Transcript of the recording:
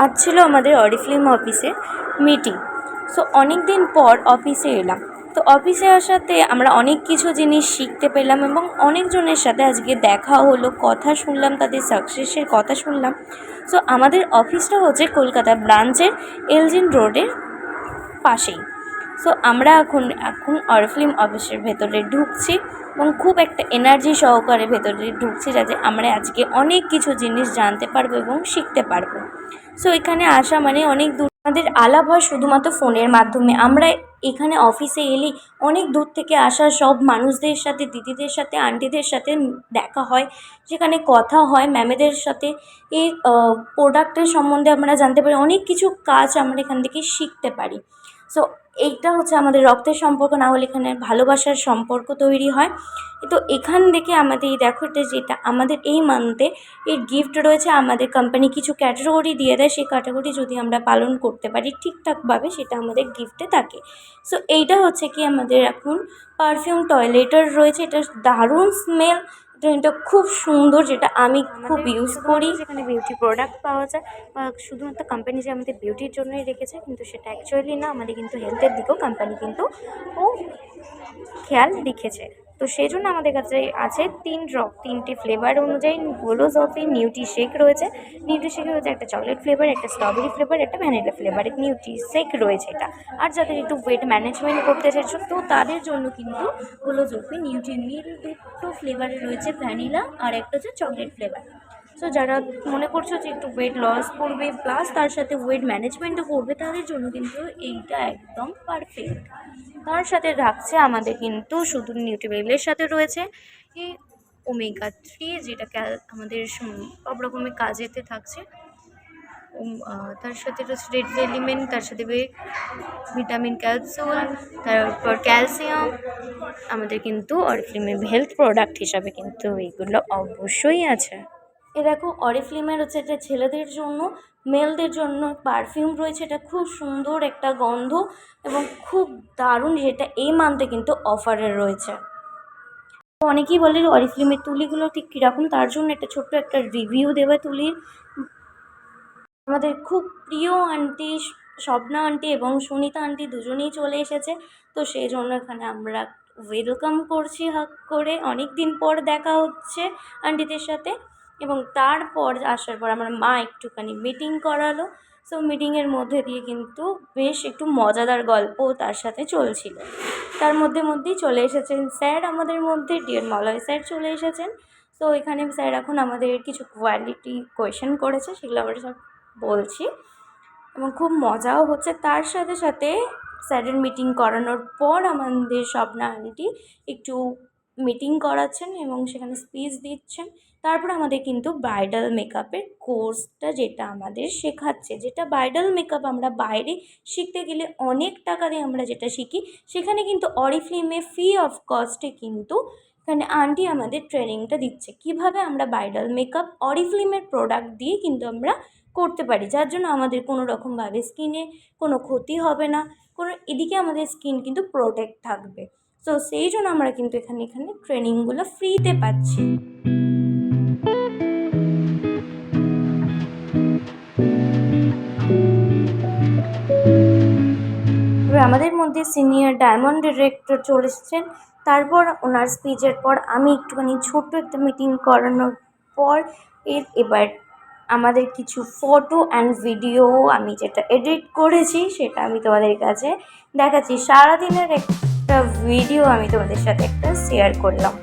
আজ ছিল আমাদের অরিফ্লেম অফিসে মিটিং। সো অনেক দিন পর অফিসে এলাম। তো অফিসে আসাতে আমরা অনেক কিছু জিনিস শিখতে পেলাম এবং অনেকজনের সাথে আজকে দেখা হলো, কথা শুনলাম, তাদের সাকসেসের কথা শুনলাম। সো আমাদের অফিসটা হচ্ছে কলকাতা ব্রাঞ্চের এলজিন রোডের পাশেই। সো আমরা এখন অরিফ্লেম অফিসের ভেতরে ঢুকছি এবং খুব একটা এনার্জি সহকারে ভেতরে ঢুকছি, যাতে আমরা আজকে অনেক কিছু জিনিস জানতে পারবো এবং শিখতে পারবো। সো এখানে আসা মানে অনেক দূর, আমাদের আলাপ হয় শুধুমাত্র ফোনের মাধ্যমে। আমরা এখানে অফিসে এলেই অনেক দূর থেকে আসা সব মানুষদের সাথে, দিদিদের সাথে, আন্টিদের সাথে দেখা হয়, যেখানে কথা হয় ম্যামেদের সাথে। এই প্রোডাক্টের সম্বন্ধে আমরা জানতে পারি, অনেক কিছু কাজ আমরা এখান থেকে শিখতে পারি। সো এইটা হচ্ছে আমাদের রক্তের সম্পর্ক, না হলে এখানে ভালোবাসার সম্পর্ক তৈরি হয়। তো এখান থেকে আমাদের এই দেখো, এটা যেটা আমাদের এই মান্থে এর গিফট রয়েছে, আমাদের কোম্পানি কিছু ক্যাটাগরি দিয়ে দেয়, সেই ক্যাটাগরি যদি আমরা পালন করতে পারি ঠিকঠাকভাবে, সেটা আমাদের গিফটে থাকে। সো এইটা হচ্ছে কি আমাদের এখন পারফিউম টয়লেটার রয়েছে। এটা দারুণ স্মেল, এটা খুব সুন্দর, যেটা আমি খুব ইউজ করি। যেখানে বিউটি প্রোডাক্ট পাওয়া যায়, বা শুধুমাত্র কোম্পানি যে আমাদের বিউটির জন্যই রেখেছে, কিন্তু সেটা অ্যাকচুয়ালি না, আমাদের কিন্তু হেলথের দিকেও কোম্পানি কিন্তু খেয়াল রেখেছে। তো সেই জন্য আমাদের কাছে আছে তিনটে ফ্লেভার অনুযায়ী গোলোজফি নিউট্রি শেক রয়েছে। নিউট্রি শেক রয়েছে একটা চকলেট ফ্লেভার, একটা স্ট্রবেরি ফ্লেভার, একটা ভ্যানিলা ফ্লেভার। নিউট্রি শেক রয়েছে এটা। আর যাদের একটু ওয়েট ম্যানেজমেন্ট করতে চাইছো, তো তাদের জন্য কিন্তু গোলোজফি নিউট্রি মিল দুটো ফ্লেভারে রয়েছে, ভ্যানিলা আর একটা হচ্ছে চকলেট ফ্লেভার। সো যারা মনে করছো যে একটু ওয়েট লস করবে প্লাস তার সাথে ওয়েট ম্যানেজমেন্টও করবে, তাদের জন্য কিন্তু এইটা একদম পারফেক্ট। তার সাথে রাখছে আমাদের কিন্তু শুধু নিউট্রিবেলের সাথে রয়েছে এই ওমেগা 3, যেটা আমাদের সব রকমের কাজেতে থাকছে। তার সাথে রয়েছে রেড এলিমেন্ট, তার সাথে ভিটামিন ক্যাপসুল, তারপর ক্যালসিয়াম। আমাদের কিন্তু অরিফ্লেমের হেলথ প্রোডাক্ট হিসাবে কিন্তু এইগুলো অবশ্যই আছে। এ দেখো, অরিফ্লেমের হচ্ছে এটা ছেলেদের জন্য, মেলদের জন্য পারফিউম রয়েছে। এটা খুব সুন্দর একটা গন্ধ এবং খুব দারুণ, যেটা এই মান্থে কিন্তু অফারে রয়েছে। অনেকেই বলে অরিফ্লেমের তুলিগুলো ঠিক কীরকম, তার জন্য একটা ছোট্ট একটা রিভিউ দেবে তুলির। আমাদের খুব প্রিয় আন্টি স্বপ্না আন্টি এবং সুনিতা আন্টি দুজনেই চলে এসেছে। তো সেই জন্য এখানে আমরা ওয়েলকাম করছি হাগ করে। অনেক দিন পর দেখা হচ্ছে আন্টিদের সাথে। এবং তারপর আসার পর আমার মা একটুখানি মিটিং করালো। সো মিটিংয়ের মধ্যে দিয়ে কিন্তু বেশ একটু মজাদার গল্প তার সাথে চলছিল। তার মধ্যেই চলে এসেছেন স্যার আমাদের মধ্যে, ডিএন মলয় স্যার চলে এসেছেন। তো এখানে স্যার এখন আমাদের কিছু কোয়ালিটি কোয়েশ্চেন করেছে, সেগুলো আমরা সব বলছি এবং খুব মজাও হচ্ছে। তার সাথে সাথে স্যারের মিটিং করানোর পর আমাদের স্বপ্না আন্টি একটু মিটিং করাচ্ছেন এবং সেখানে স্পিচ দিচ্ছেন। তারপর আমাদের কিন্তু ব্রাইডাল মেকআপের কোর্সটা যেটা আমাদের শেখাচ্ছে, যেটা ব্রাইডাল মেকআপ আমরা বাইরে শিখতে গেলে অনেক টাকা দিয়ে আমরা যেটা শিখি, সেখানে কিন্তু অরিফ্লেমে ফ্রি অফ কস্টে কিন্তু এখানে আন্টি আমাদের ট্রেনিংটা দিচ্ছে, কিভাবে আমরা ব্রাইডাল মেকআপ অরিফ্লেমের প্রোডাক্ট দিয়ে কিন্তু আমরা করতে পারি, যার জন্য আমাদের কোনো রকমভাবে স্কিনে কোনো ক্ষতি হবে না, এদিকে আমাদের স্কিন কিন্তু প্রোটেক্ট থাকবে। সো সেই জন্য আমরা কিন্তু এখানে ট্রেনিংগুলো ফ্রিতে পাচ্ছি। আমাদের মধ্যে সিনিয়র ডায়মন্ড ডিরেক্টর চলে এসেছেন। তারপর ওনার স্পিচের পর আমি একটুখানি ছোট্ট একটা মিটিং করানোর পর এবার আমাদের কিছু ফটো অ্যান্ড ভিডিও আমি যেটা এডিট করেছি সেটা আমি তোমাদের কাছে দেখাচ্ছি। সারাদিনের একটা ভিডিও আমি তোমাদের সাথে একটা শেয়ার করলাম।